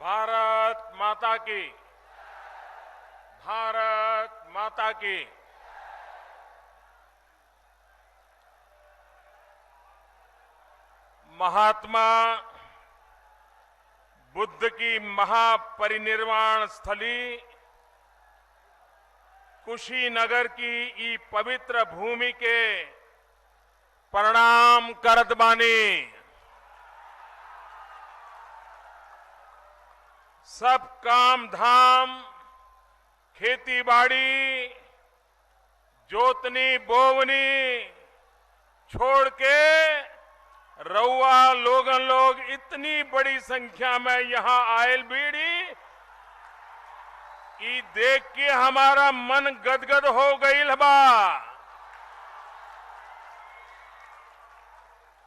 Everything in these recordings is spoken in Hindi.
भारत माता की। भारत माता की। महात्मा बुद्ध की महापरिनिर्वाण स्थली कुशीनगर की ई पवित्र भूमि के प्रणाम करत बानी। सब काम धाम, खेती बाड़ी, जोतनी बोवनी छोड़ के रउआ लोग इतनी बड़ी संख्या में यहां आयल बीड़ी ई देख के हमारा मन गदगद हो गईल बा।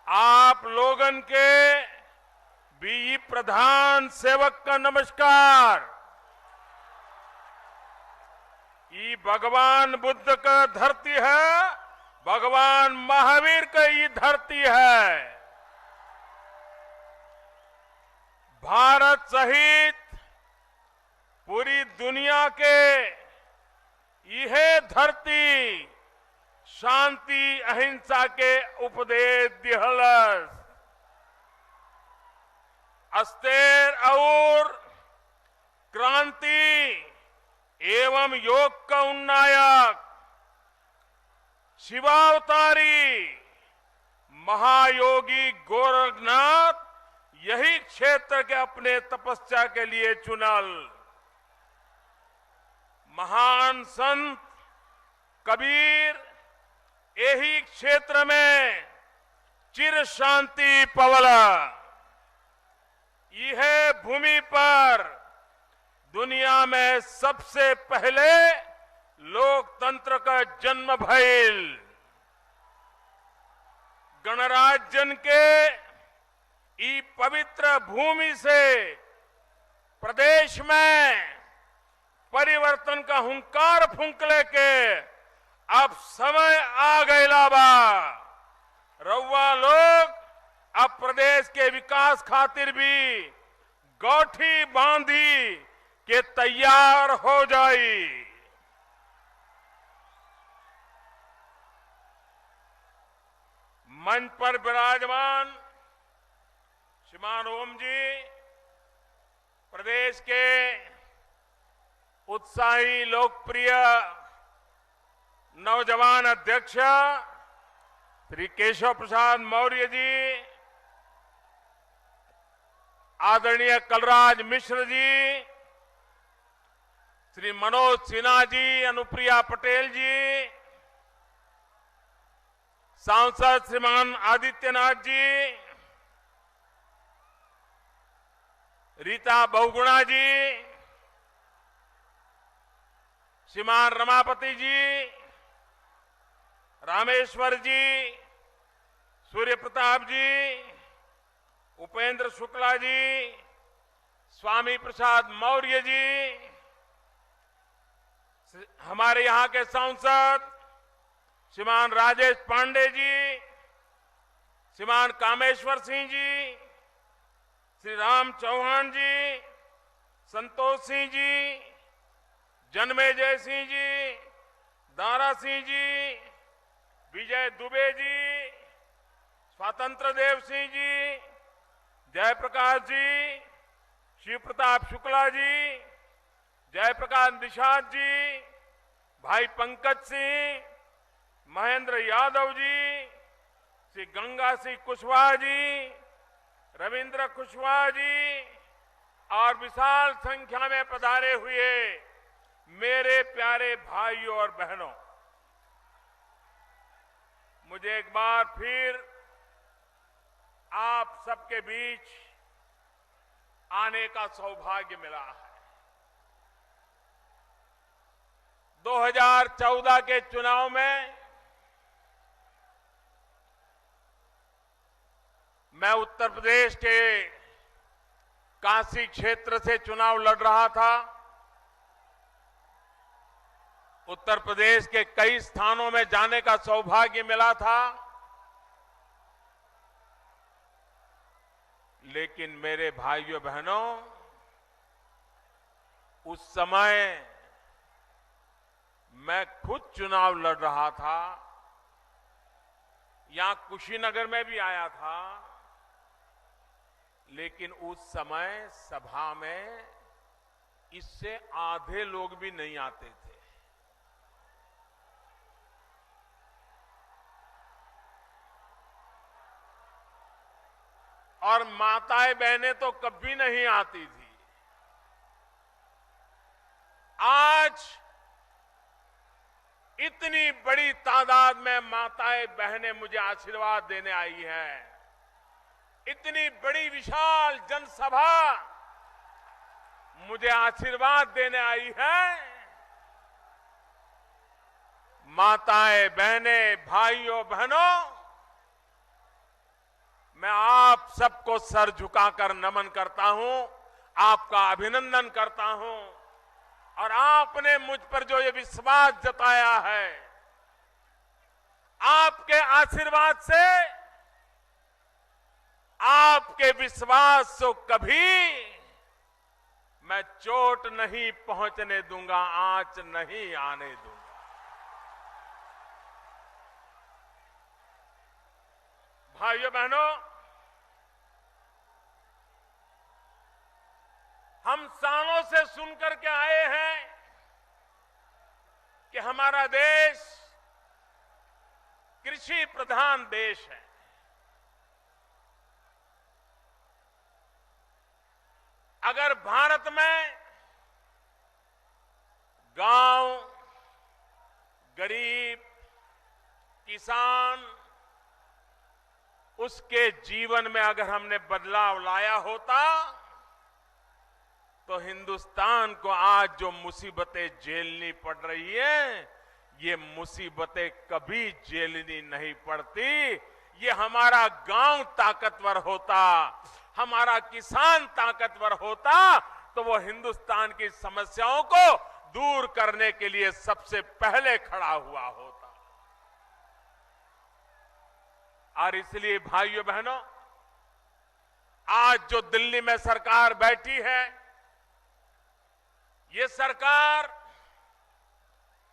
आप लोगन के भी प्रधान सेवक का नमस्कार। ये भगवान बुद्ध का धरती है, भगवान महावीर का ये धरती है। भारत सहित पूरी दुनिया के यह धरती शांति अहिंसा के उपदेश दिहलस। अस्तेर और क्रांति एवं योग का उन्नायक शिवावतारी महायोगी गोरखनाथ यही क्षेत्र के अपने तपस्या के लिए चुनल। महान संत कबीर यही क्षेत्र में चिर शांति पवला। यह भूमि पर दुनिया में सबसे पहले लोकतंत्र का जन्म भइल। गणराज्यन के ई पवित्र भूमि से प्रदेश में परिवर्तन का हुंकार फूंकले के अब समय आ गया बा। रउआ लोग अब प्रदेश के विकास खातिर भी गौठी बांधी के तैयार हो जाई। मंच पर विराजमान श्रीमान ओम जी, प्रदेश के उत्साही लोकप्रिय नौजवान अध्यक्ष श्री केशव प्रसाद मौर्य जी, आदरणीय कलराज मिश्र जी, श्री मनोज सिन्हा जी, अनुप्रिया पटेल जी, सांसद श्रीमान आदित्यनाथ जी, रीता बहुगुणा जी, श्रीमान रमापति जी, रामेश्वर जी, सूर्य प्रताप जी, उपेंद्र शुक्ला जी, स्वामी प्रसाद मौर्य जी, हमारे यहां के सांसद श्रीमान राजेश पांडे जी, श्रीमान कामेश्वर सिंह जी, श्री राम चौहान जी, संतोष सिंह जी, जन्मेजय सिंह जी, दारा सिंह जी, विजय दुबे जी, स्वतंत्र देव सिंह जी, जयप्रकाश जी, शिव प्रताप शुक्ला जी, जयप्रकाश निषाद जी, भाई पंकज सिंह, महेंद्र यादव जी, श्री गंगा सिंह कुशवाहा जी, रविंद्र कुशवाहा जी और विशाल संख्या में पधारे हुए मेरे प्यारे भाइयों और बहनों, मुझे एक बार फिर आप सबके बीच आने का सौभाग्य मिला है। 2014 के चुनाव में मैं उत्तर प्रदेश के काशी क्षेत्र से चुनाव लड़ रहा था। उत्तर प्रदेश के कई स्थानों में जाने का सौभाग्य मिला था, लेकिन मेरे भाइयों बहनों, उस समय मैं खुद चुनाव लड़ रहा था, यहां कुशीनगर में भी आया था, लेकिन उस समय सभा में इससे आधे लोग भी नहीं आते थे। और माताएं बहनें तो कभी नहीं आती थी। आज इतनी बड़ी तादाद में माताएं बहनें मुझे आशीर्वाद देने आई हैं। इतनी बड़ी विशाल जनसभा मुझे आशीर्वाद देने आई है। माताएं बहनें भाइयों बहनों, मैं आप सबको सर झुकाकर नमन करता हूं, आपका अभिनंदन करता हूं। और आपने मुझ पर जो ये विश्वास जताया है, आपके आशीर्वाद से, आपके विश्वास को कभी मैं चोट नहीं पहुंचने दूंगा, आंच नहीं आने दूंगा। भाइयों बहनों, हम सालों से सुनकर के आए हैं कि हमारा देश कृषि प्रधान देश है। अगर भारत में गांव, गरीब, किसान, उसके जीवन में अगर हमने बदलाव लाया होता तो हिंदुस्तान को आज जो मुसीबतें झेलनी पड़ रही है, ये मुसीबतें कभी झेलनी नहीं पड़ती। ये हमारा गांव ताकतवर होता, हमारा किसान ताकतवर होता, तो वो हिंदुस्तान की समस्याओं को दूर करने के लिए सबसे पहले खड़ा हुआ होता। और इसलिए भाइयों बहनों, आज जो दिल्ली में सरकार बैठी है, ये सरकार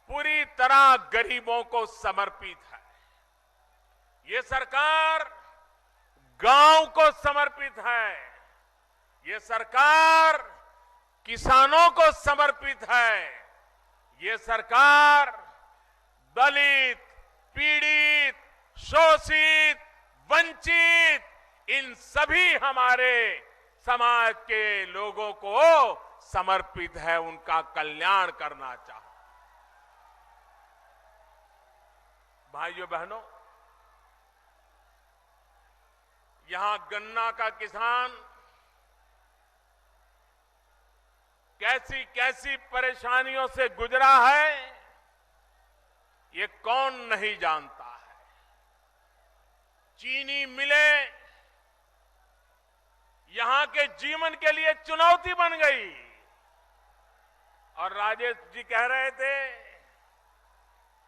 पूरी तरह गरीबों को समर्पित है। ये सरकार गांव को समर्पित है। ये सरकार किसानों को समर्पित है। ये सरकार दलित, पीड़ित, शोषित, वंचित, इन सभी हमारे समाज के लोगों को समर्पित है, उनका कल्याण करना चाहता। भाइयों बहनों, यहां गन्ना का किसान कैसी कैसी परेशानियों से गुजरा है, ये कौन नहीं जानता है। चीनी मिलें यहां के जीवन के लिए चुनौती बन गई। और राजेश जी कह रहे थे,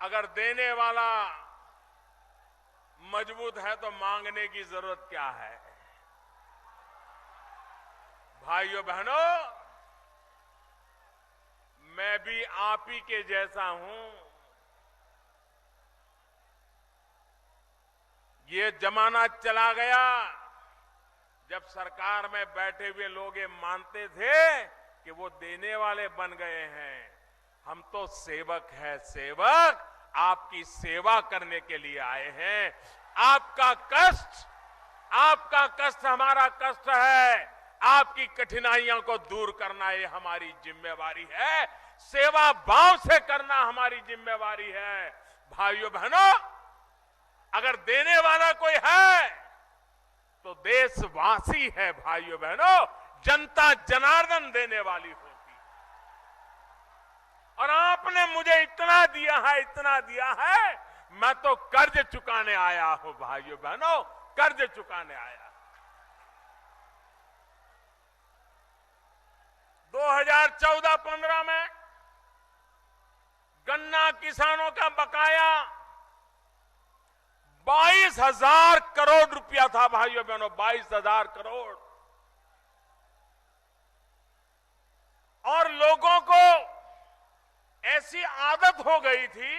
अगर देने वाला मजबूत है तो मांगने की जरूरत क्या है। भाइयों बहनों, मैं भी आप ही के जैसा हूं। ये जमाना चला गया जब सरकार में बैठे हुए लोग ये मानते थे कि वो देने वाले बन गए हैं। हम तो सेवक हैं, सेवक आपकी सेवा करने के लिए आए हैं। आपका कष्ट हमारा कष्ट है। आपकी कठिनाइयों को दूर करना ये हमारी जिम्मेवारी है। सेवा भाव से करना हमारी जिम्मेवारी है। भाइयों बहनों, अगर देने वाला कोई है तो देशवासी है। भाइयों बहनों, जनता जनार्दन देने वाली होती। और आपने मुझे इतना दिया है, मैं तो कर्ज चुकाने आया हूं। भाइयों बहनों, कर्ज चुकाने आया। 2014-15 में गन्ना किसानों का बकाया 22,000 करोड़ रुपया था। भाइयों बहनों, 22,000 करोड़। और लोगों को ऐसी आदत हो गई थी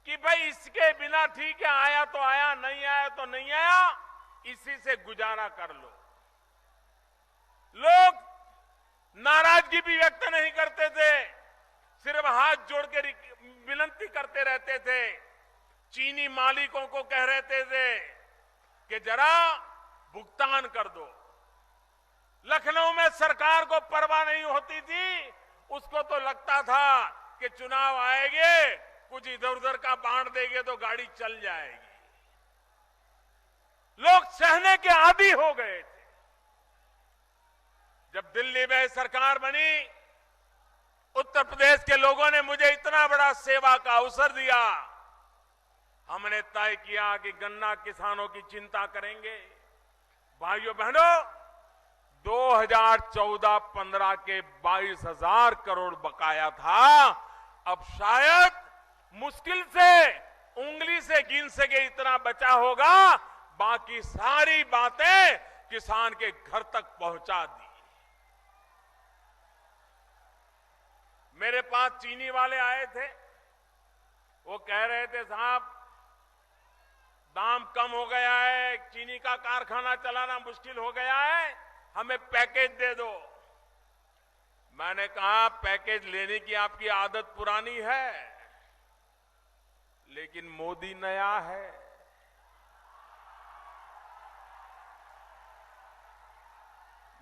कि भाई इसके बिना ठीक है, आया तो आया, नहीं आया तो नहीं आया, इसी से गुजारा कर लो। लोग नाराजगी भी व्यक्त नहीं करते थे, सिर्फ हाथ जोड़ के विनती करते रहते थे। चीनी मालिकों को कह रहते थे कि जरा भुगतान कर दो। लखनऊ में सरकार को परवाह नहीं होती थी, उसको तो लगता था कि चुनाव आएंगे, कुछ इधर उधर का बांट देंगे तो गाड़ी चल जाएगी। लोग सहने के आदी हो गए थे। जब दिल्ली में सरकार बनी, उत्तर प्रदेश के लोगों ने मुझे इतना बड़ा सेवा का अवसर दिया। हमने तय किया कि गन्ना किसानों की चिंता करेंगे। भाइयों बहनों, 2014-15 के 22,000 करोड़ बकाया था, अब शायद मुश्किल से उंगली से गिन सके इतना बचा होगा। बाकी सारी बातें किसान के घर तक पहुंचा दी। मेरे पास चीनी वाले आए थे, वो कह रहे थे साहब दाम कम हो गया है, चीनी का कारखाना चलाना मुश्किल हो गया है, हमें पैकेज दे दो। मैंने कहा पैकेज लेने की आपकी आदत पुरानी है, लेकिन मोदी नया है।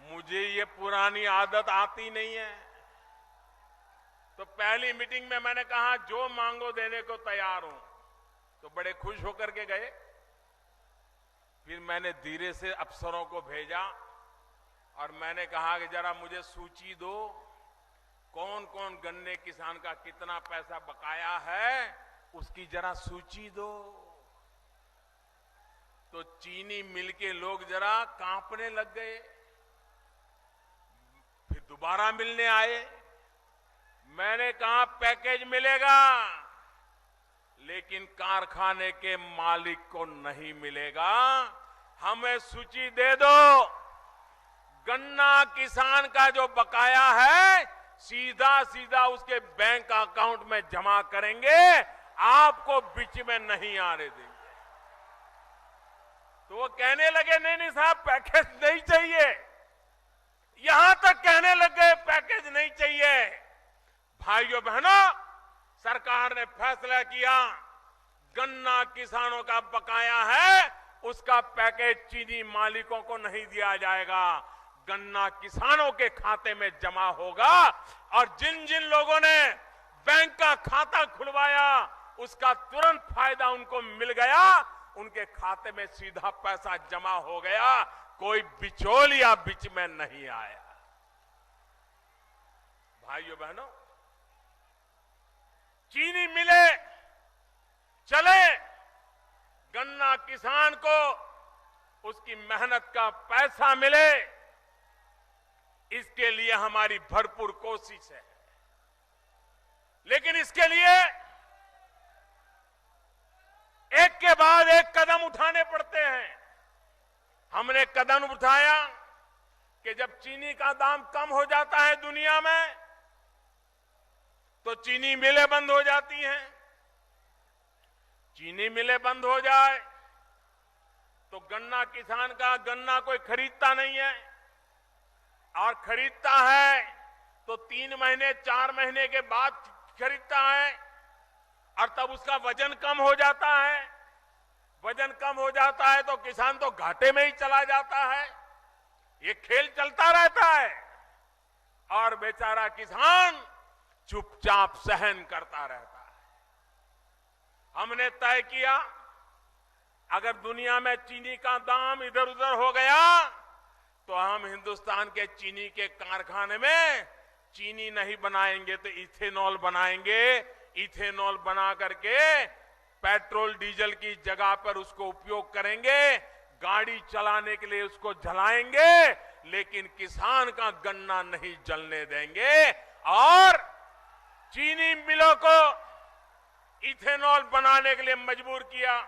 मुझे ये पुरानी आदत आती नहीं है। तो पहली मीटिंग में मैंने कहा जो मांगो देने को तैयार हूं, तो बड़े खुश होकर के गए। फिर मैंने धीरे से अफसरों को भेजा और मैंने कहा कि जरा मुझे सूची दो, कौन कौन गन्ने किसान का कितना पैसा बकाया है, उसकी जरा सूची दो। तो चीनी मिल के लोग जरा कांपने लग गए। फिर दोबारा मिलने आए। मैंने कहा पैकेज मिलेगा, लेकिन कारखाने के मालिक को नहीं मिलेगा, हमें सूची दे दो। गन्ना किसान का जो बकाया है सीधा सीधा उसके बैंक अकाउंट में जमा करेंगे, आपको बीच में नहीं आने देंगे। तो वो कहने लगे नहीं नहीं साहब पैकेज नहीं चाहिए, यहां तक कहने लगे पैकेज नहीं चाहिए। भाइयों बहनों, सरकार ने फैसला किया गन्ना किसानों का बकाया है, उसका पैकेज चीनी मालिकों को नहीं दिया जाएगा, गन्ना किसानों के खाते में जमा होगा। और जिन जिन लोगों ने बैंक का खाता खुलवाया उसका तुरंत फायदा उनको मिल गया, उनके खाते में सीधा पैसा जमा हो गया, कोई बिचौलिया बीच में नहीं आया। भाइयों बहनों, चीनी मिले चले, गन्ना किसान को उसकी मेहनत का पैसा मिले, इसके लिए हमारी भरपूर कोशिश है। लेकिन इसके लिए एक के बाद एक कदम उठाने पड़ते हैं। हमने कदम उठाया कि जब चीनी का दाम कम हो जाता है दुनिया में, तो चीनी मिलें बंद हो जाती हैं। चीनी मिलें बंद हो जाए तो गन्ना किसान का गन्ना कोई खरीदता नहीं है, और खरीदता है तो 3 महीने 4 महीने के बाद खरीदता है, और तब उसका वजन कम हो जाता है। वजन कम हो जाता है तो किसान तो घाटे में ही चला जाता है। ये खेल चलता रहता है और बेचारा किसान चुपचाप सहन करता रहता है। हमने तय किया अगर दुनिया में चीनी का दाम इधर उधर हो गया तो हम हिंदुस्तान के चीनी के कारखाने में चीनी नहीं बनाएंगे तो इथेनॉल बनाएंगे। इथेनॉल बना करके पेट्रोल डीजल की जगह पर उसको उपयोग करेंगे, गाड़ी चलाने के लिए उसको जलाएंगे, लेकिन किसान का गन्ना नहीं जलने देंगे। और चीनी मिलों को इथेनॉल बनाने के लिए मजबूर किया।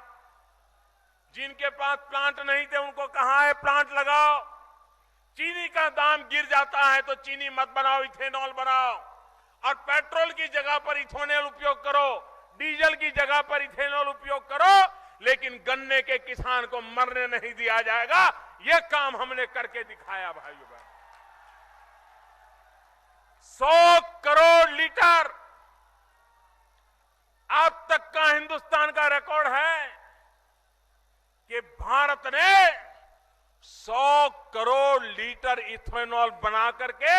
जिनके पास प्लांट नहीं थे उनको कहा है प्लांट लगाओ। चीनी का दाम गिर जाता है तो चीनी मत बनाओ, इथेनॉल बनाओ, और पेट्रोल की जगह पर इथेनॉल उपयोग करो, डीजल की जगह पर इथेनॉल उपयोग करो, लेकिन गन्ने के किसान को मरने नहीं दिया जाएगा। यह काम हमने करके दिखाया भाइयों बहनों। 100 करोड़ लीटर अब तक का हिंदुस्तान का रिकॉर्ड है कि भारत ने 100 करोड़ लीटर इथेनॉल बना करके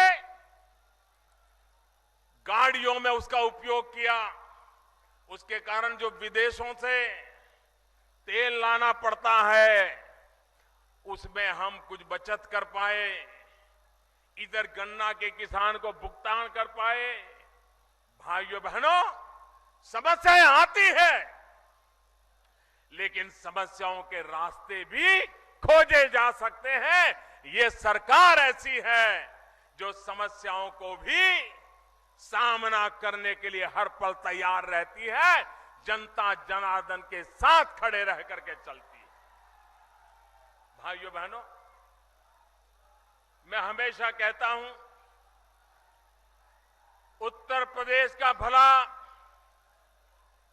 गाड़ियों में उसका उपयोग किया। उसके कारण जो विदेशों से तेल लाना पड़ता है उसमें हम कुछ बचत कर पाए, इधर गन्ना के किसान को भुगतान कर पाए। भाइयों बहनों, समस्याएं आती है, लेकिन समस्याओं के रास्ते भी खोजे जा सकते हैं। ये सरकार ऐसी है जो समस्याओं को भी सामना करने के लिए हर पल तैयार रहती है, जनता जनार्दन के साथ खड़े रह करके चलती है। भाइयों बहनों, मैं हमेशा कहता हूं, उत्तर प्रदेश का भला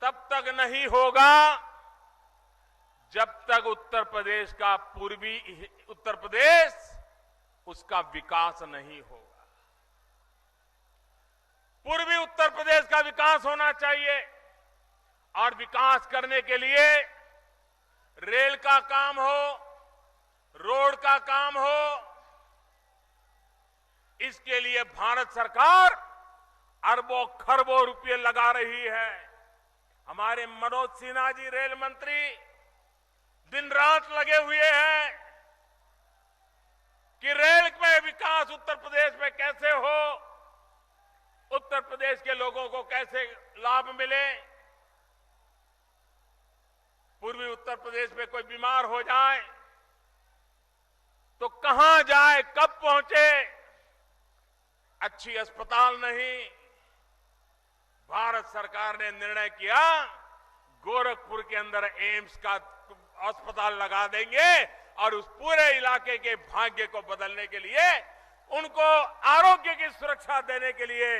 तब तक नहीं होगा जब तक उत्तर प्रदेश का पूर्वी उत्तर प्रदेश उसका विकास नहीं होगा। पूर्वी उत्तर प्रदेश का विकास होना चाहिए, और विकास करने के लिए रेल का काम हो, रोड का काम हो, इसके लिए भारत सरकार अरबों खरबों रुपए लगा रही है। हमारे मनोज सिन्हा जी रेल मंत्री दिन रात लगे हुए हैं कि रेल में विकास उत्तर प्रदेश में कैसे हो, उत्तर प्रदेश के लोगों को कैसे लाभ मिले। पूर्वी उत्तर प्रदेश में कोई बीमार हो जाए तो कहां जाए, कब पहुंचे, अच्छी अस्पताल नहीं। भारत सरकार ने निर्णय किया गोरखपुर के अंदर एम्स का अस्पताल लगा देंगे, और उस पूरे इलाके के भाग्य को बदलने के लिए, उनको आरोग्य की सुरक्षा देने के लिए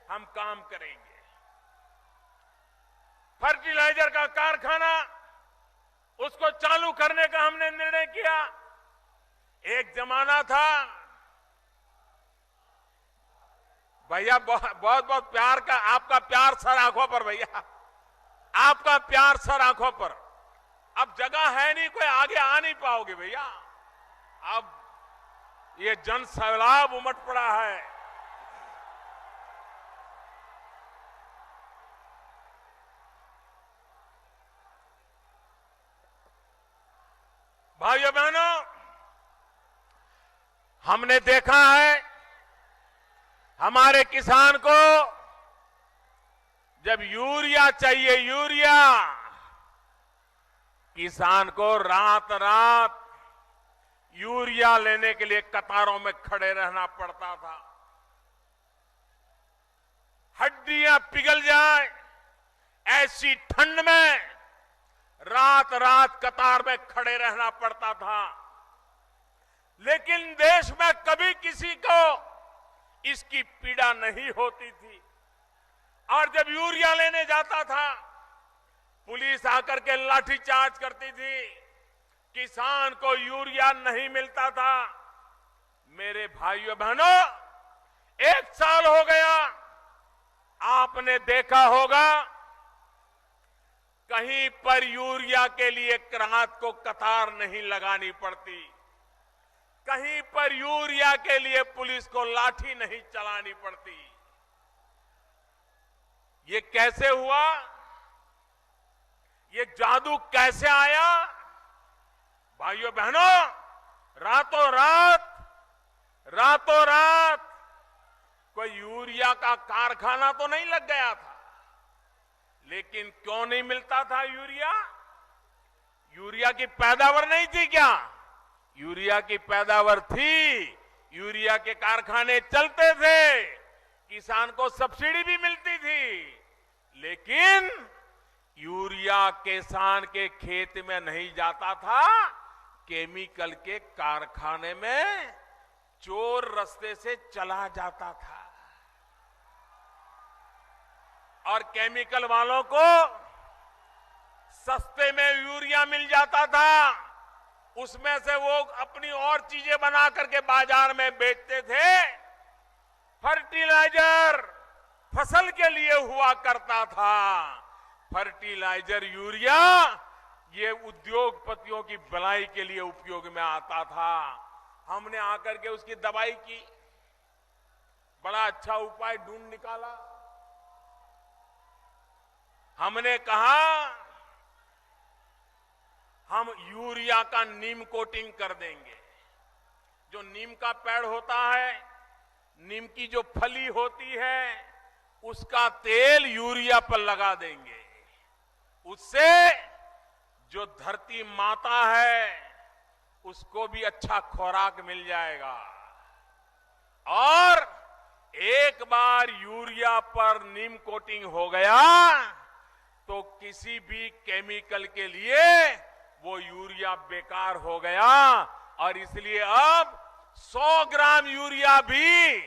हम काम करेंगे। फर्टिलाइजर का कारखाना, उसको चालू करने का हमने निर्णय किया। एक जमाना था भैया, बहुत बहुत प्यार का, आपका प्यार सर आंखों पर भैया, आपका प्यार सर आंखों पर। अब जगह है नहीं, कोई आगे आ नहीं पाओगे भैया। अब ये जन सैलाब उमड़ पड़ा है। भाइयों बहनों, हमने देखा है हमारे किसान को जब यूरिया चाहिए, यूरिया, किसान को रात रात यूरिया लेने के लिए कतारों में खड़े रहना पड़ता था। हड्डियां पिघल जाए ऐसी ठंड में रात रात कतार में खड़े रहना पड़ता था। लेकिन देश में कभी किसी को इसकी पीड़ा नहीं होती थी। और जब यूरिया लेने जाता था, पुलिस आकर के लाठीचार्ज करती थी, किसान को यूरिया नहीं मिलता था। मेरे भाइयों बहनों, 1 साल हो गया, आपने देखा होगा कहीं पर यूरिया के लिए रात को कतार नहीं लगानी पड़ती, कहीं पर यूरिया के लिए पुलिस को लाठी नहीं चलानी पड़ती। ये कैसे हुआ? ये जादू कैसे आया? भाइयों बहनों, रातों रात कोई यूरिया का कारखाना तो नहीं लग गया था। लेकिन क्यों नहीं मिलता था यूरिया? यूरिया की पैदावार नहीं थी क्या? यूरिया की पैदावार थी, यूरिया के कारखाने चलते थे, किसान को सब्सिडी भी मिलती थी। लेकिन यूरिया किसान के खेत में नहीं जाता था, केमिकल के कारखाने में चोर रास्ते से चला जाता था और केमिकल वालों को सस्ते में यूरिया मिल जाता था। उसमें से वो अपनी और चीजें बना करके बाजार में बेचते थे। फर्टिलाइजर फसल के लिए हुआ करता था। फर्टिलाइजर यूरिया ये उद्योगपतियों की भलाई के लिए उपयोग में आता था। हमने आकर के उसकी दवाई की, बड़ा अच्छा उपाय ढूंढ निकाला। हमने कहा हम यूरिया का नीम कोटिंग कर देंगे। जो नीम का पेड़ होता है, नीम की जो फली होती है, उसका तेल यूरिया पर लगा देंगे। उससे जो धरती माता है उसको भी अच्छा खुराक मिल जाएगा। और एक बार यूरिया पर नीम कोटिंग हो गया तो किसी भी केमिकल के लिए वो यूरिया बेकार हो गया। और इसलिए अब 100 ग्राम यूरिया भी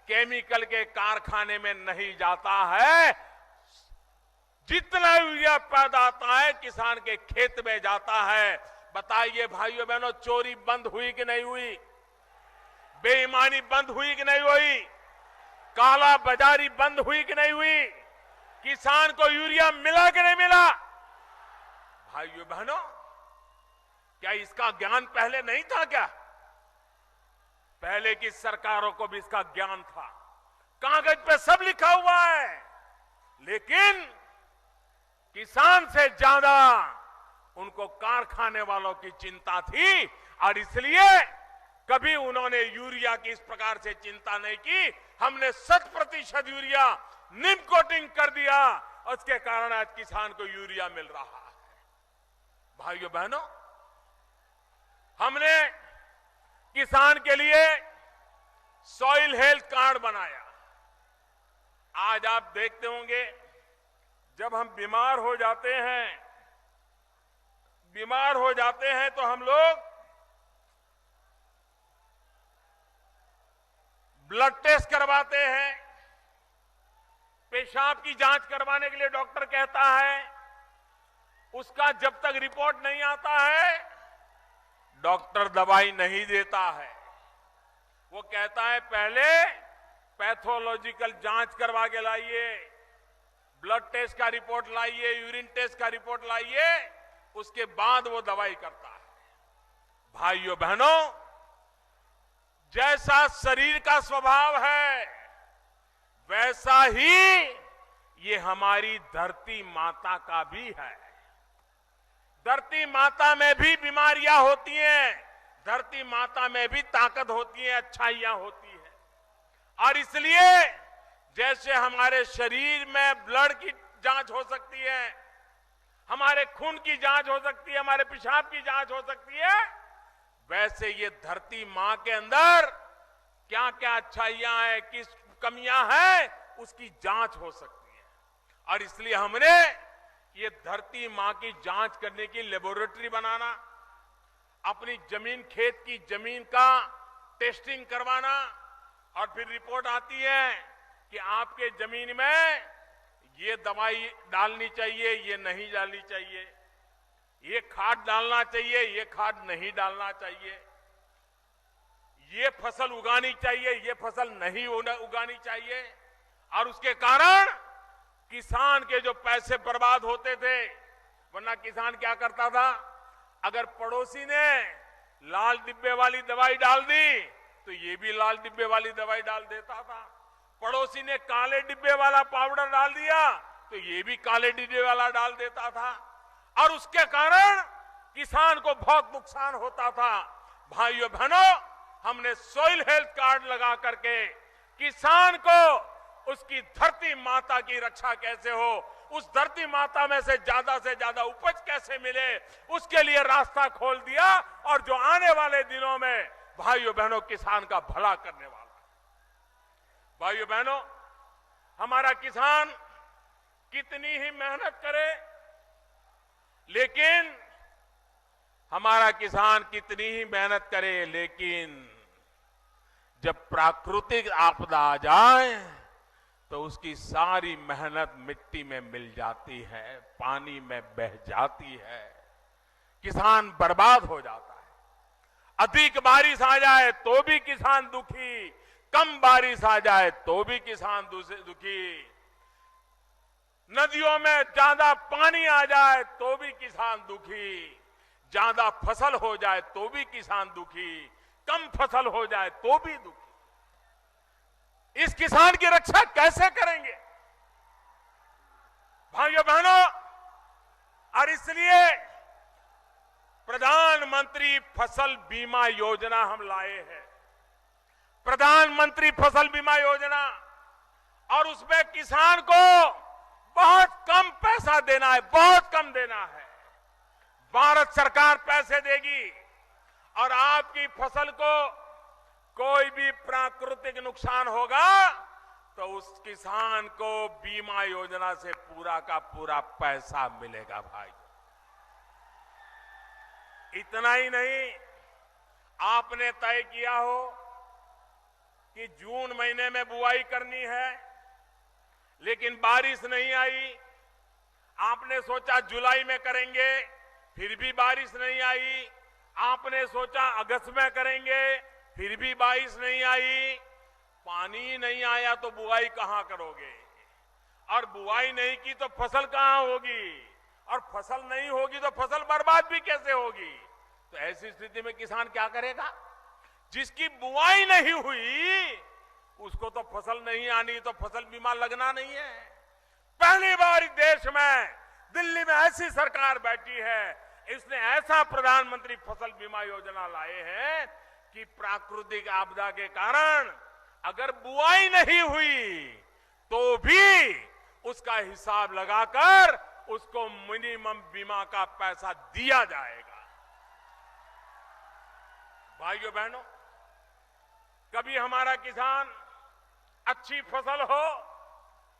केमिकल के कारखाने में नहीं जाता है। जितना यूरिया पैदा होता है किसान के खेत में जाता है। बताइए भाइयों बहनों, चोरी बंद हुई कि नहीं हुई? बेईमानी बंद हुई कि नहीं हुई? काला बाजारी बंद हुई कि नहीं हुई? किसान को यूरिया मिला कि नहीं मिला? भाइयों बहनों, क्या इसका ज्ञान पहले नहीं था? क्या पहले की सरकारों को भी इसका ज्ञान था? कागज पे सब लिखा हुआ है, लेकिन किसान से ज्यादा उनको कारखाने वालों की चिंता थी। और इसलिए कभी उन्होंने यूरिया की इस प्रकार से चिंता नहीं की। हमने 100% यूरिया नीम कोटिंग कर दिया, उसके कारण आज किसान को यूरिया मिल रहा है। भाइयों बहनों, हमने किसान के लिए सॉइल हेल्थ कार्ड बनाया। आज आप देखते होंगे, जब हम बीमार हो जाते हैं तो हम लोग ब्लड टेस्ट करवाते हैं। पेशाब की जांच करवाने के लिए डॉक्टर कहता है, उसका जब तक रिपोर्ट नहीं आता है डॉक्टर दवाई नहीं देता है। वो कहता है पहले पैथोलॉजिकल जांच करवा के लाइए, ब्लड टेस्ट का रिपोर्ट लाइए, यूरिन टेस्ट का रिपोर्ट लाइए, उसके बाद वो दवाई करता है। भाइयों बहनों, जैसा शरीर का स्वभाव है वैसा ही ये हमारी धरती माता का भी है। धरती माता में भी बीमारियां होती हैं, धरती माता में भी ताकत होती है, अच्छाइयां होती है। और इसलिए जैसे हमारे शरीर में ब्लड की जांच हो सकती है, हमारे खून की जांच हो सकती है, हमारे पेशाब की जांच हो सकती है, वैसे ये धरती मां के अंदर क्या क्या अच्छाइयां हैं, किस कमियां हैं, उसकी जांच हो सकती है। और इसलिए हमने ये धरती मां की जांच करने की लेबोरेटरी बनाना, अपनी जमीन, खेत की जमीन का टेस्टिंग करवाना, और फिर रिपोर्ट आती है कि आपके जमीन में ये दवाई डालनी चाहिए, ये नहीं डालनी चाहिए, ये खाद डालना चाहिए, ये खाद नहीं डालना चाहिए, ये फसल उगानी चाहिए, ये फसल नहीं उगानी चाहिए। और उसके कारण किसान के जो पैसे बर्बाद होते थे, वरना किसान क्या करता था, अगर पड़ोसी ने लाल डिब्बे वाली दवाई डाल दी तो ये भी लाल डिब्बे वाली दवाई डाल देता था। पड़ोसी ने काले डिब्बे वाला पाउडर डाल दिया तो ये भी काले डिब्बे वाला डाल देता था, और उसके कारण किसान को बहुत नुकसान होता था। भाइयों बहनों, हमने सॉइल हेल्थ कार्ड लगा करके किसान को उसकी धरती माता की रक्षा कैसे हो, उस धरती माता में से ज्यादा उपज कैसे मिले, उसके लिए रास्ता खोल दिया। और जो आने वाले दिनों में भाइयों बहनों किसान का भला करने वाला है। भाइयों बहनों, हमारा किसान कितनी ही मेहनत करे, लेकिन हमारा किसान कितनी ही मेहनत करे, लेकिन जब प्राकृतिक आपदा आ जाए तो उसकी सारी मेहनत मिट्टी में मिल जाती है, पानी में बह जाती है, किसान बर्बाद हो जाता है। अधिक बारिश आ जाए तो भी किसान दुखी, कम बारिश आ जाए तो भी किसान दुखी, नदियों में ज्यादा पानी आ जाए तो भी किसान दुखी, ज्यादा फसल हो जाए तो भी किसान दुखी, कम फसल हो जाए तो भी दुखी। इस किसान की रक्षा कैसे करेंगे भाइयों बहनों? और इसलिए प्रधानमंत्री फसल बीमा योजना हम लाए हैं। प्रधानमंत्री फसल बीमा योजना, और उसमें किसान को बहुत कम पैसा देना है, बहुत कम देना है। भारत सरकार पैसे देगी और आपकी फसल को कोई भी प्राकृतिक नुकसान होगा तो उस किसान को बीमा योजना से पूरा का पूरा पैसा मिलेगा भाई। इतना ही नहीं, आपने तय किया हो कि जून महीने में बुआई करनी है, लेकिन बारिश नहीं आई। आपने सोचा जुलाई में करेंगे, फिर भी बारिश नहीं आई। आपने सोचा अगस्त में करेंगे, फिर भी बारिश नहीं आई। पानी नहीं आया तो बुआई कहां करोगे? और बुआई नहीं की तो फसल कहां होगी? और फसल नहीं होगी तो फसल बर्बाद भी कैसे होगी? तो ऐसी स्थिति में किसान क्या करेगा? जिसकी बुआई नहीं हुई उसको तो फसल नहीं आनी, तो फसल बीमा लगना नहीं है। पहली बार इस देश में दिल्ली में ऐसी सरकार बैठी है, इसने ऐसा प्रधानमंत्री फसल बीमा योजना लाए हैं कि प्राकृतिक आपदा के कारण अगर बुआई नहीं हुई तो भी उसका हिसाब लगाकर उसको मिनिमम बीमा का पैसा दिया जाएगा। भाइयों बहनों, कभी हमारा किसान अच्छी फसल हो,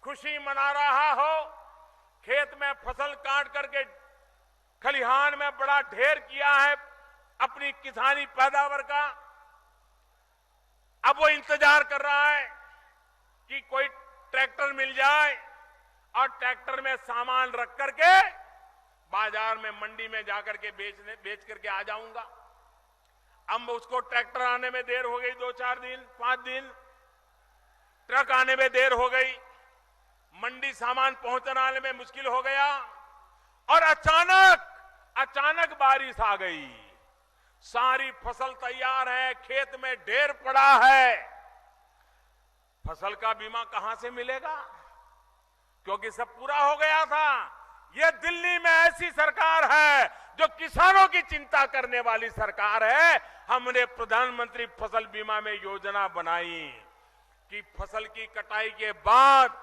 खुशी मना रहा हो, खेत में फसल काट करके खलिहान में बड़ा ढेर किया है अपनी किसानी पैदावार का, अब वो इंतजार कर रहा है कि कोई ट्रैक्टर मिल जाए और ट्रैक्टर में सामान रख करके बाजार में मंडी में जाकर के बेच करके आ जाऊंगा। अब उसको ट्रैक्टर आने में देर हो गई, 2-4 दिन 5 दिन, ट्रक आने में देर हो गई, मंडी सामान पहुंचाने में मुश्किल हो गया, और अचानक बारिश आ गई। सारी फसल तैयार है, खेत में ढेर पड़ा है, फसल का बीमा कहां से मिलेगा? क्योंकि सब पूरा हो गया था। यह दिल्ली में ऐसी सरकार है जो किसानों की चिंता करने वाली सरकार है। हमने प्रधानमंत्री फसल बीमा में योजना बनाई कि फसल की कटाई के बाद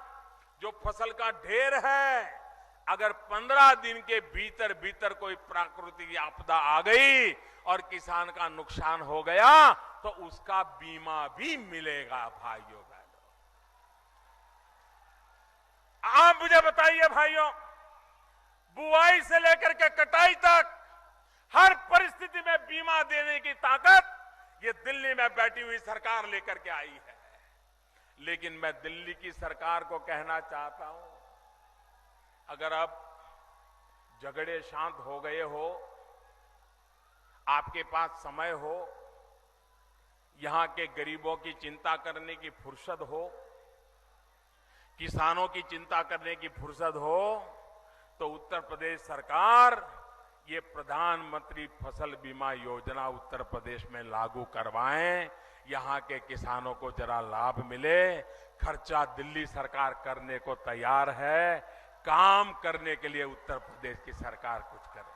जो फसल का ढेर है, अगर 15 दिन के भीतर भीतर कोई प्राकृतिक आपदा आ गई और किसान का नुकसान हो गया तो उसका बीमा भी मिलेगा। भाइयों बहनों, आप मुझे बताइए भाइयों, बुआई से लेकर के कटाई तक हर परिस्थिति में बीमा देने की ताकत ये दिल्ली में बैठी हुई सरकार लेकर के आई है। लेकिन मैं दिल्ली की सरकार को कहना चाहता हूं, अगर अब झगड़े शांत हो गए हो, आपके पास समय हो, यहां के गरीबों की चिंता करने की फुर्सत हो, किसानों की चिंता करने की फुर्सत हो, तो उत्तर प्रदेश सरकार ये प्रधानमंत्री फसल बीमा योजना उत्तर प्रदेश में लागू करवाएं। यहां के किसानों को जरा लाभ मिले। खर्चा दिल्ली सरकार करने को तैयार है, काम करने के लिए उत्तर प्रदेश की सरकार कुछ करे।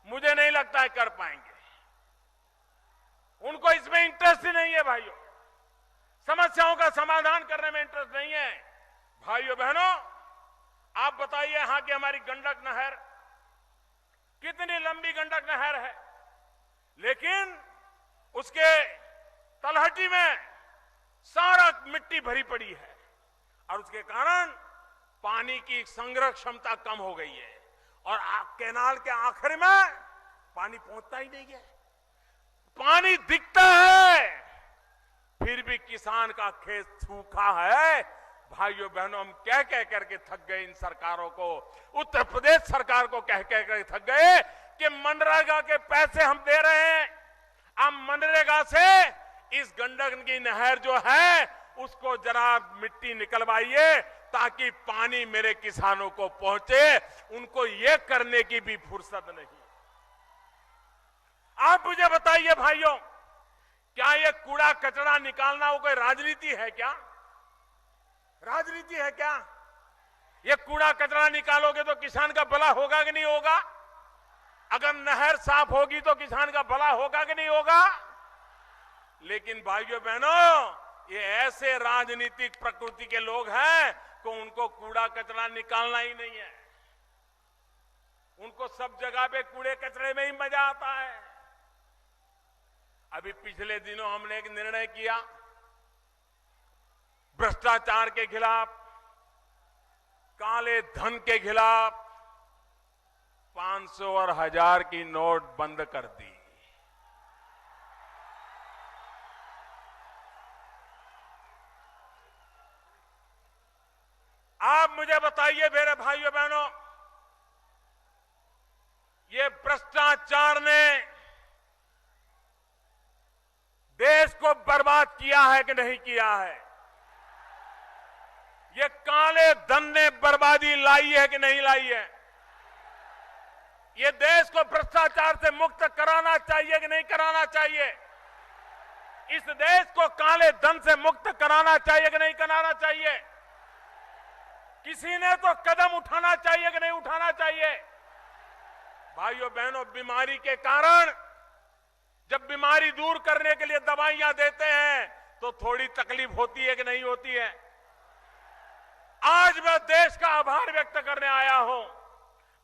मुझे नहीं लगता है कर पाएंगे, उनको इसमें इंटरेस्ट ही नहीं है। भाइयों, समस्याओं का समाधान करने में इंटरेस्ट नहीं है। भाइयों बहनों, आप बताइए, यहां की हमारी गंडक नहर, कितनी लंबी गंडक नहर है, लेकिन उसके तलहटी में सारा मिट्टी भरी पड़ी है और उसके कारण पानी की संग्रह क्षमता कम हो गई है और कैनाल के आखिर में पानी पहुंचता ही नहीं है। पानी दिखता है, फिर भी किसान का खेत सूखा है। भाइयों बहनों, हम कह कह करके थक गए इन सरकारों को, उत्तर प्रदेश सरकार को कह कह कर थक गए कि मनरेगा के पैसे हम दे रहे हैं, अब मनरेगा से इस गंडक की नहर जो है उसको जरा मिट्टी निकलवाइए ताकि पानी मेरे किसानों को पहुंचे। उनको ये करने की भी फुर्सत नहीं। आप मुझे बताइए भाइयों, क्या ये कूड़ा कचरा निकालना वो कोई राजनीति है क्या? राजनीति है क्या? ये कूड़ा कचरा निकालोगे तो किसान का भला होगा कि नहीं होगा? अगर नहर साफ होगी तो किसान का भला होगा कि नहीं होगा? लेकिन भाइयों बहनों, ये ऐसे राजनीतिक प्रकृति के लोग हैं कि उनको कूड़ा कचरा निकालना ही नहीं है। उनको सब जगह पे कूड़े कचरे में ही मजा आता है। अभी पिछले दिनों हमने एक निर्णय किया भ्रष्टाचार के खिलाफ, काले धन के खिलाफ 500 और 1000 की नोट बंद कर दी। आप मुझे बताइए मेरे भाइयों बहनों, ये भ्रष्टाचार ने देश को बर्बाद किया है कि नहीं किया है? ये काले धन ने बर्बादी लाई है कि नहीं लाई है? ये देश को भ्रष्टाचार से मुक्त कराना चाहिए कि नहीं कराना चाहिए? इस देश को काले धन से मुक्त कराना चाहिए कि नहीं कराना चाहिए? किसी ने तो कदम उठाना चाहिए कि नहीं उठाना चाहिए? भाइयों बहनों, बीमारी के कारण जब बीमारी दूर करने के लिए दवाइयां देते हैं तो थोड़ी तकलीफ होती है कि नहीं होती है? आज मैं देश का आभार व्यक्त करने आया हूं।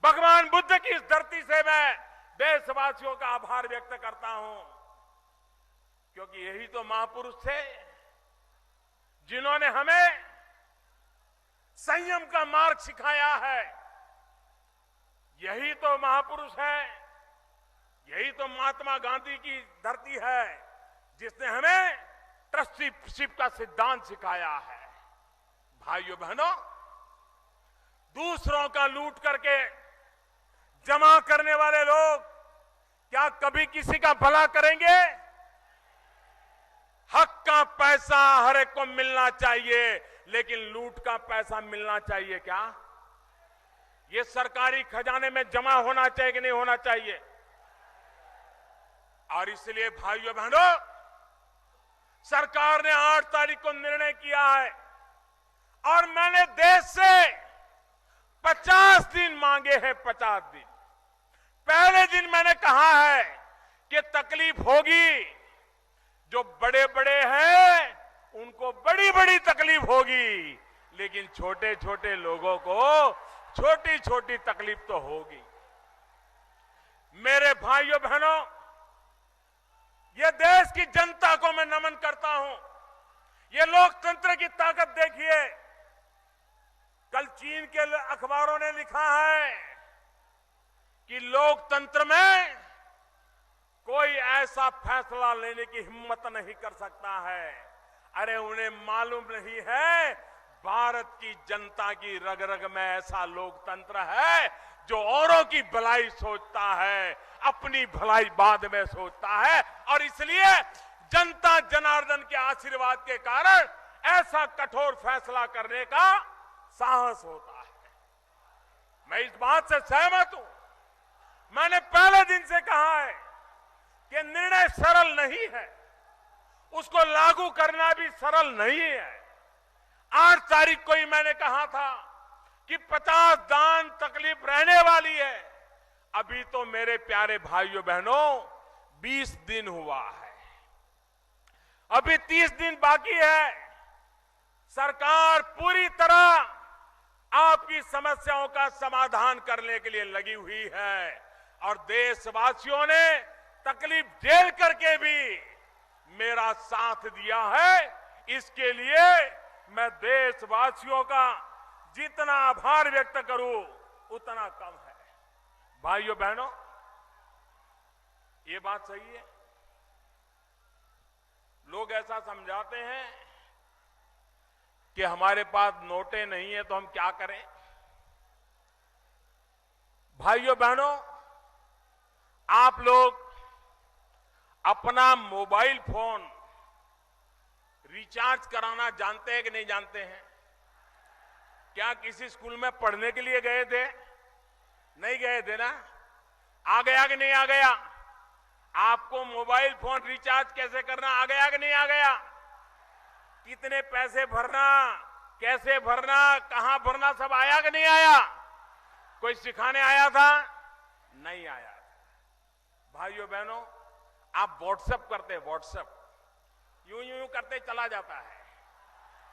भगवान बुद्ध की इस धरती से मैं देशवासियों का आभार व्यक्त करता हूं, क्योंकि यही तो महापुरुष थे जिन्होंने हमें संयम का मार्ग सिखाया है। यही तो महापुरुष है, यही तो महात्मा गांधी की धरती है जिसने हमें ट्रस्टीशिप का सिद्धांत सिखाया है। भाइयों बहनों, दूसरों का लूट करके जमा करने वाले लोग क्या कभी किसी का भला करेंगे? हक का पैसा हर एक को मिलना चाहिए, लेकिन लूट का पैसा मिलना चाहिए क्या? ये सरकारी खजाने में जमा होना चाहिए कि नहीं होना चाहिए? और इसलिए भाइयों बहनों, सरकार ने 8 तारीख को निर्णय किया है और मैंने देश से 50 दिन मांगे हैं। 50 दिन। पहले दिन मैंने कहा है कि तकलीफ होगी, जो बड़े बड़े हैं उनको बड़ी बड़ी तकलीफ होगी, लेकिन छोटे छोटे लोगों को छोटी छोटी तकलीफ तो होगी। मेरे भाइयों बहनों, ये देश की जनता को मैं नमन करता हूं। ये लोकतंत्र की ताकत देखिए। कल चीन के अखबारों ने लिखा है कि लोकतंत्र में कोई ऐसा फैसला लेने की हिम्मत नहीं कर सकता है। अरे उन्हें मालूम नहीं है भारत की जनता की रग रग में ऐसा लोकतंत्र है जो औरों की भलाई सोचता है, अपनी भलाई बाद में सोचता है, और इसलिए जनता जनार्दन के आशीर्वाद के कारण ऐसा कठोर फैसला करने का साहस होता है। मैं इस बात से सहमत हूं। मैंने पहले दिन से कहा है कि निर्णय सरल नहीं है, उसको लागू करना भी सरल नहीं है। 8 तारीख को ही मैंने कहा था कि 50 दान तकलीफ रहने वाली है। अभी तो मेरे प्यारे भाइयों बहनों 20 दिन हुआ है, अभी 30 दिन बाकी है। सरकार पूरी तरह आपकी समस्याओं का समाधान करने के लिए लगी हुई है और देशवासियों ने तकलीफ झेल करके भी मेरा साथ दिया है। इसके लिए मैं देशवासियों का जितना आभार व्यक्त करूं उतना कम है। भाइयों बहनों, ये बात सही है लोग ऐसा समझाते हैं कि हमारे पास नोटें नहीं है तो हम क्या करें। भाइयों बहनों, आप लोग अपना मोबाइल फोन रिचार्ज कराना जानते हैं कि नहीं जानते हैं? क्या किसी स्कूल में पढ़ने के लिए गए थे? नहीं गए थे ना? आ गया कि नहीं आ गया? आपको मोबाइल फोन रिचार्ज कैसे करना आ गया कि नहीं आ गया? कितने पैसे भरना, कैसे भरना, कहां भरना, सब आया कि नहीं आया? कोई सिखाने आया था? नहीं आया था। भाइयों बहनों, आप व्हाट्सएप करते, व्हाट्सएप यूं यूं करते चला जाता है।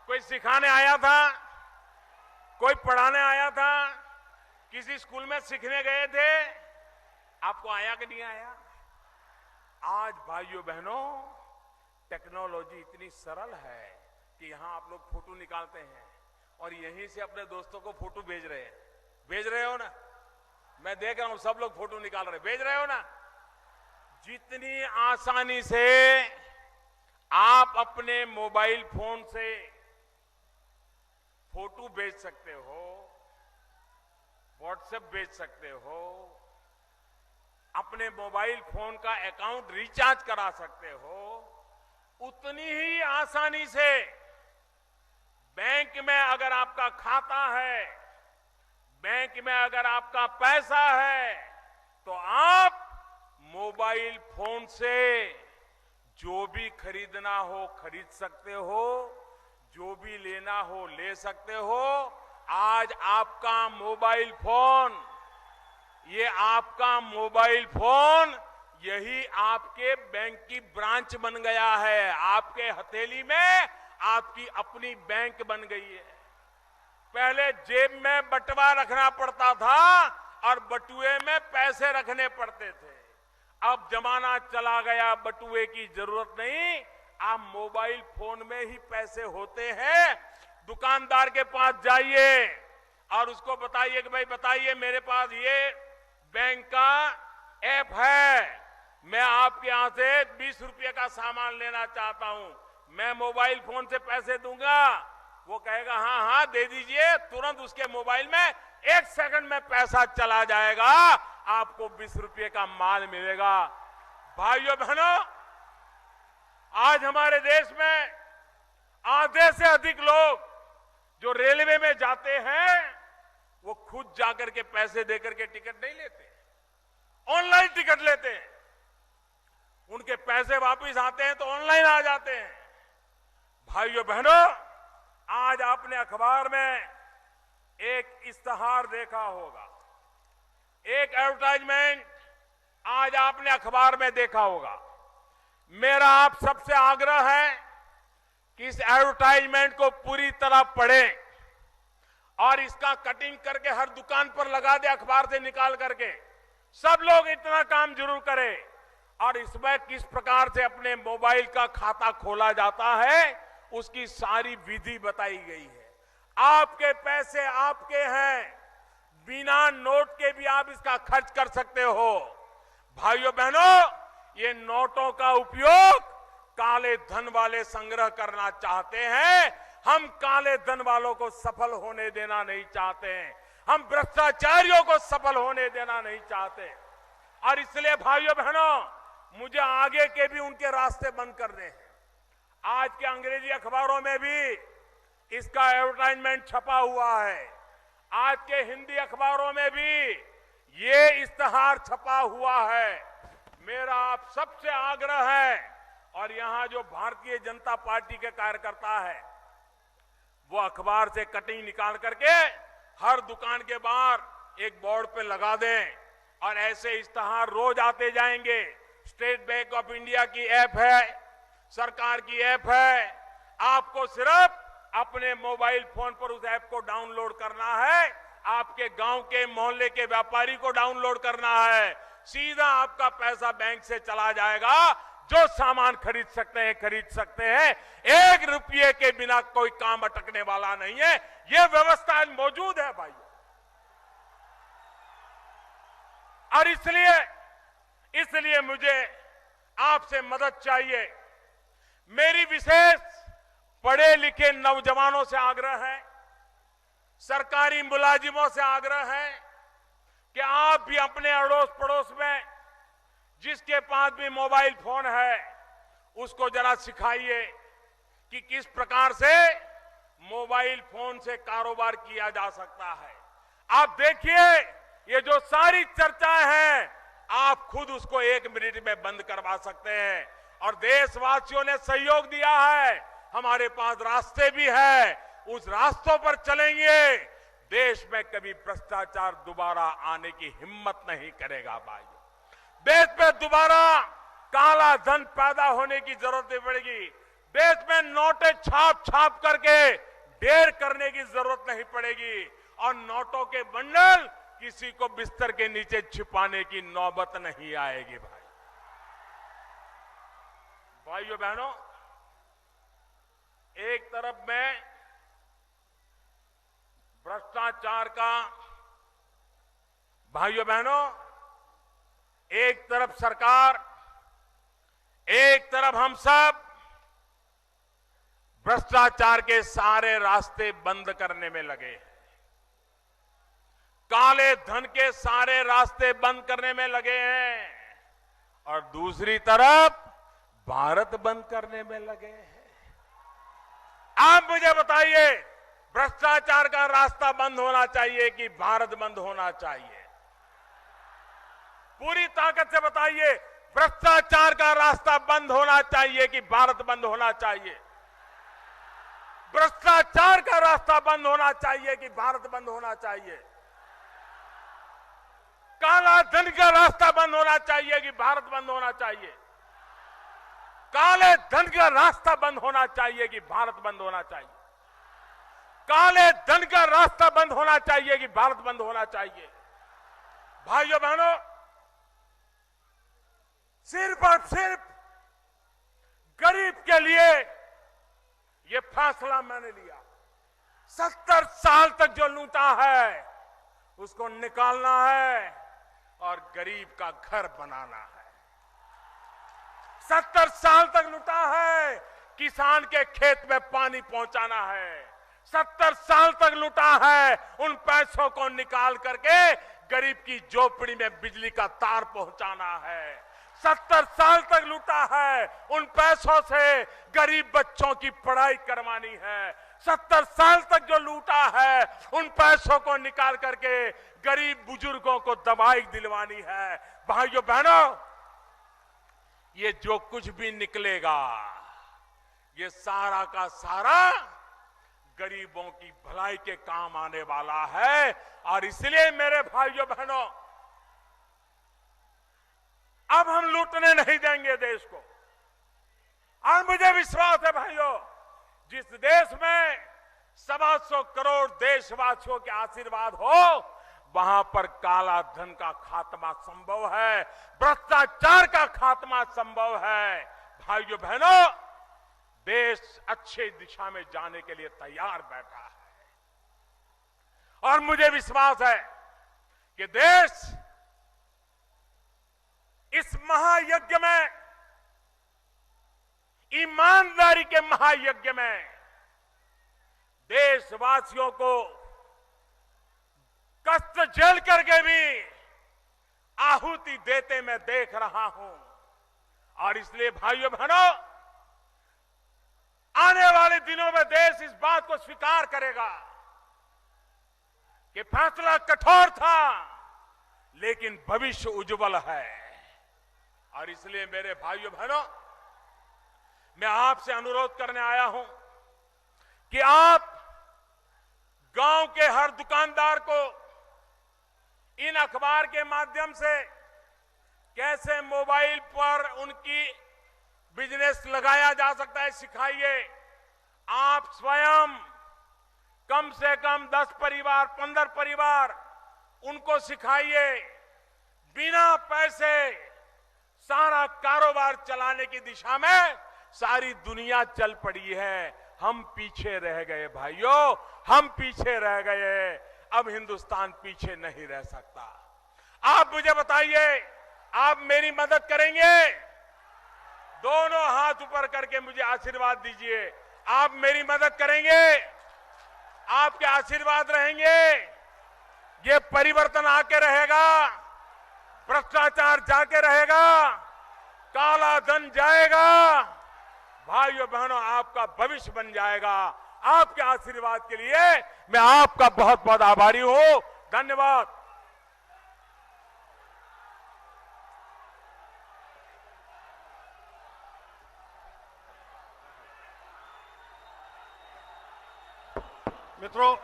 कोई सिखाने आया था? कोई पढ़ाने आया था? किसी स्कूल में सीखने गए थे? आपको आया कि नहीं आया? आज भाइयों बहनों, टेक्नोलॉजी इतनी सरल है कि यहां आप लोग फोटो निकालते हैं और यहीं से अपने दोस्तों को फोटो भेज रहे हैं। भेज रहे हो ना? मैं देख रहा हूं सब लोग फोटो निकाल रहे हैं। भेज रहे हो ना? जितनी आसानी से आप अपने मोबाइल फोन से फोटो भेज सकते हो, व्हाट्सएप भेज सकते हो, अपने मोबाइल फोन का अकाउंट रिचार्ज करा सकते हो, उतनी ही आसानी से बैंक में अगर आपका खाता है, बैंक में अगर आपका पैसा है, तो आप मोबाइल फोन से जो भी खरीदना हो खरीद सकते हो, जो भी लेना हो ले सकते हो। आज आपका मोबाइल फोन, ये आपका मोबाइल फोन यही आपके बैंक की ब्रांच बन गया है। आपके हथेली में आपकी अपनी बैंक बन गई है। पहले जेब में बटुआ रखना पड़ता था और बटुए में पैसे रखने पड़ते थे। अब जमाना चला गया, बटुए की जरूरत नहीं, आप मोबाइल फोन में ही पैसे होते हैं। दुकानदार के पास जाइए और उसको बताइए कि भाई बताइए, मेरे पास ये बैंक का ऐप है, मैं आपके यहां से 20 रुपये का सामान लेना चाहता हूं, मैं मोबाइल फोन से पैसे दूंगा। वो कहेगा हाँ हाँ दे दीजिए, तुरंत उसके मोबाइल में 1 सेकंड में पैसा चला जाएगा, आपको 20 रुपये का माल मिलेगा। भाइयों बहनों, आज हमारे देश में आधे से अधिक लोग जो रेलवे में जाते हैं वो खुद जाकर के पैसे देकर के टिकट नहीं लेते, ऑनलाइन टिकट लेते हैं। उनके पैसे वापस आते हैं तो ऑनलाइन आ जाते हैं। भाइयों बहनों, आज आपने अखबार में एक इश्तहार देखा होगा, एक एडवर्टाइजमेंट आज आपने अखबार में देखा होगा। मेरा आप सबसे आग्रह है कि इस एडवर्टाइजमेंट को पूरी तरह पढ़ें और इसका कटिंग करके हर दुकान पर लगा दे, अखबार से निकाल करके। सब लोग इतना काम जरूर करें। और इसमें किस प्रकार से अपने मोबाइल का खाता खोला जाता है उसकी सारी विधि बताई गई है। आपके पैसे आपके हैं, बिना नोट के भी आप इसका खर्च कर सकते हो। भाइयों बहनों, ये नोटों का उपयोग काले धन वाले संग्रह करना चाहते हैं। हम काले धन वालों को सफल होने देना नहीं चाहते हैं, हम भ्रष्टाचारियों को सफल होने देना नहीं चाहते। और इसलिए भाइयों बहनों, मुझे आगे के भी उनके रास्ते बंद करने हैं। आज के अंग्रेजी अखबारों में भी इसका एडवर्टाइजमेंट छपा हुआ है, आज के हिंदी अखबारों में भी ये इश्तहार छपा हुआ है। मेरा आप सबसे आग्रह है, और यहां जो भारतीय जनता पार्टी के कार्यकर्ता है वो अखबार से कटिंग निकाल करके हर दुकान के बाहर एक बोर्ड पे लगा दें, और ऐसे इश्तहार रोज आते जाएंगे। स्टेट बैंक ऑफ इंडिया की ऐप है, सरकार की ऐप है, आपको सिर्फ अपने मोबाइल फोन पर उस ऐप को डाउनलोड करना है, आपके गांव के मोहल्ले के व्यापारी को डाउनलोड करना है, सीधा आपका पैसा बैंक से चला जाएगा। जो सामान खरीद सकते हैं खरीद सकते हैं, 1 रुपये के बिना कोई काम अटकने वाला नहीं है। यह व्यवस्था मौजूद है भाइयों। और इसलिए मुझे आपसे मदद चाहिए। मेरी विशेष पढ़े लिखे नौजवानों से आग्रह है, सरकारी मुलाजिमों से आग्रह है कि आप भी अपने अड़ोस पड़ोस में जिसके पास भी मोबाइल फोन है उसको जरा सिखाइए कि किस प्रकार से मोबाइल फोन से कारोबार किया जा सकता है। आप देखिए ये जो सारी चर्चाएं हैं आप खुद उसको 1 मिनट में बंद करवा सकते हैं और देशवासियों ने सहयोग दिया है, हमारे पास रास्ते भी है, उस रास्तों पर चलेंगे। देश में कभी भ्रष्टाचार दोबारा आने की हिम्मत नहीं करेगा भाई। देश में दोबारा काला धन पैदा होने की जरूरत नहीं पड़ेगी। देश में नोटें छाप छाप करके ढेर करने की जरूरत नहीं पड़ेगी और नोटों के बंडल किसी को बिस्तर के नीचे छिपाने की नौबत नहीं आएगी भाई। भाइयों बहनों, एक तरफ में भ्रष्टाचार का, भाइयों बहनों, एक तरफ सरकार, एक तरफ हम सब भ्रष्टाचार के सारे रास्ते बंद करने में लगे हैं, काले धन के सारे रास्ते बंद करने में लगे हैं और दूसरी तरफ भारत बंद करने में लगे हैं। आप मुझे बताइए, भ्रष्टाचार का रास्ता बंद होना चाहिए कि भारत बंद होना चाहिए? पूरी ताकत से बताइए, भ्रष्टाचार का रास्ता बंद होना चाहिए कि भारत बंद होना चाहिए? भ्रष्टाचार का रास्ता बंद होना चाहिए कि भारत बंद होना चाहिए? काला धन का रास्ता बंद होना चाहिए कि भारत बंद होना चाहिए? काले धन का रास्ता बंद होना चाहिए कि भारत बंद होना चाहिए? काले धन का रास्ता बंद होना चाहिए कि भारत बंद होना चाहिए? भाइयों बहनों, सिर्फ और सिर्फ गरीब के लिए ये फैसला मैंने लिया। 70 साल तक जो लूटा है उसको निकालना है और गरीब का घर बनाना है। 70 साल तक लूटा है, किसान के खेत में पानी पहुंचाना है। 70 साल तक लूटा है, उन पैसों को निकाल करके गरीब की झोपड़ी में बिजली का तार पहुंचाना है। 70 साल तक लूटा है, उन पैसों से गरीब बच्चों की पढ़ाई करवानी है। 70 साल तक जो लूटा है, उन पैसों को निकाल करके गरीब बुजुर्गों को दवाई दिलवानी है। भाइयों बहनों, ये जो कुछ भी निकलेगा ये सारा का सारा गरीबों की भलाई के काम आने वाला है और इसलिए मेरे भाइयों बहनों, अब हम लूटने नहीं देंगे देश को। और मुझे विश्वास है भाइयों, जिस देश में 125 करोड़ देशवासियों के आशीर्वाद हो वहां पर काला धन का खात्मा संभव है, भ्रष्टाचार का खात्मा संभव है। भाइयों बहनों, देश अच्छे दिशा में जाने के लिए तैयार बैठा है और मुझे विश्वास है कि देश इस महायज्ञ में, ईमानदारी के महायज्ञ में देशवासियों को कष्ट झेल करके भी आहुति देते मैं देख रहा हूं और इसलिए भाइयों बहनों, आने वाले दिनों में देश इस बात को स्वीकार करेगा कि फैसला कठोर था लेकिन भविष्य उज्जवल है। और इसलिए मेरे भाइयों बहनों, मैं आपसे अनुरोध करने आया हूं कि आप गांव के हर दुकानदार को इन अखबार के माध्यम से कैसे मोबाइल पर उनकी बिजनेस लगाया जा सकता है सिखाइए। आप स्वयं कम से कम 10 परिवार, 15 परिवार उनको सिखाइए। बिना पैसे सारा कारोबार चलाने की दिशा में सारी दुनिया चल पड़ी है, हम पीछे रह गए भाइयों, हम पीछे रह गए। अब हिंदुस्तान पीछे नहीं रह सकता। आप मुझे बताइए, आप मेरी मदद करेंगे? दोनों हाथ ऊपर करके मुझे आशीर्वाद दीजिए। आप मेरी मदद करेंगे, आपके आशीर्वाद रहेंगे, ये परिवर्तन आके रहेगा, भ्रष्टाचार जाके रहेगा, काला धन जाएगा, भाइयों बहनों आपका भविष्य बन जाएगा। आपके आशीर्वाद के लिए मैं आपका बहुत बहुत आभारी हूं। धन्यवाद। मित्रों,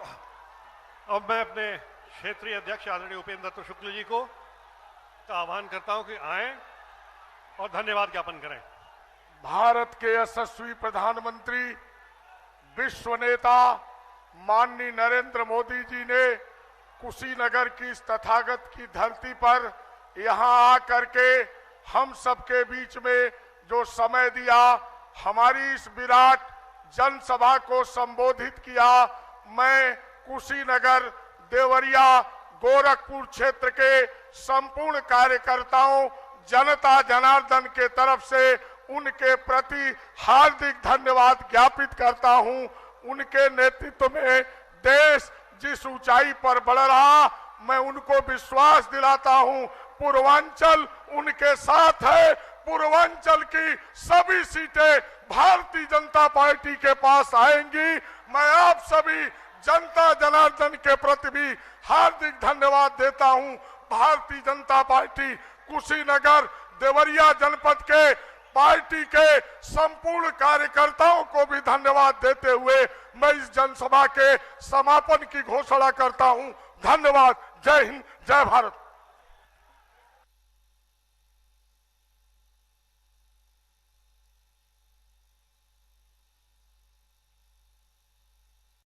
अब मैं अपने क्षेत्रीय अध्यक्ष आदरणीय उपेंद्र दत्त शुक्ल जी को का आह्वान करता हूं कि आएं और धन्यवाद ज्ञापन करें। भारत के यशस्वी प्रधानमंत्री विश्व नेता माननीय नरेंद्र मोदी जी ने कुशीनगर की इस तथागत की धरती पर यहां आकर के हम सबके बीच में जो समय दिया, हमारी इस विराट जनसभा को संबोधित किया, मैं कुशीनगर, देवरिया, गोरखपुर क्षेत्र के संपूर्ण कार्यकर्ताओं, जनता जनार्दन के तरफ से उनके प्रति हार्दिक धन्यवाद ज्ञापित करता हूं। उनके नेतृत्व में देश जिस ऊंचाई पर बढ़ रहा, मैं उनको विश्वास दिलाता हूं, पूर्वांचल उनके साथ है। पूर्वांचल की सभी सीटें भारतीय जनता पार्टी के पास आएंगी। मैं आप सभी जनता जनार्दन के प्रति भी हार्दिक धन्यवाद देता हूं। भारतीय जनता पार्टी कुशीनगर, देवरिया जनपद के पार्टी के संपूर्ण कार्यकर्ताओं को भी धन्यवाद देते हुए मैं इस जनसभा के समापन की घोषणा करता हूं। धन्यवाद। जय हिंद, जय भारत।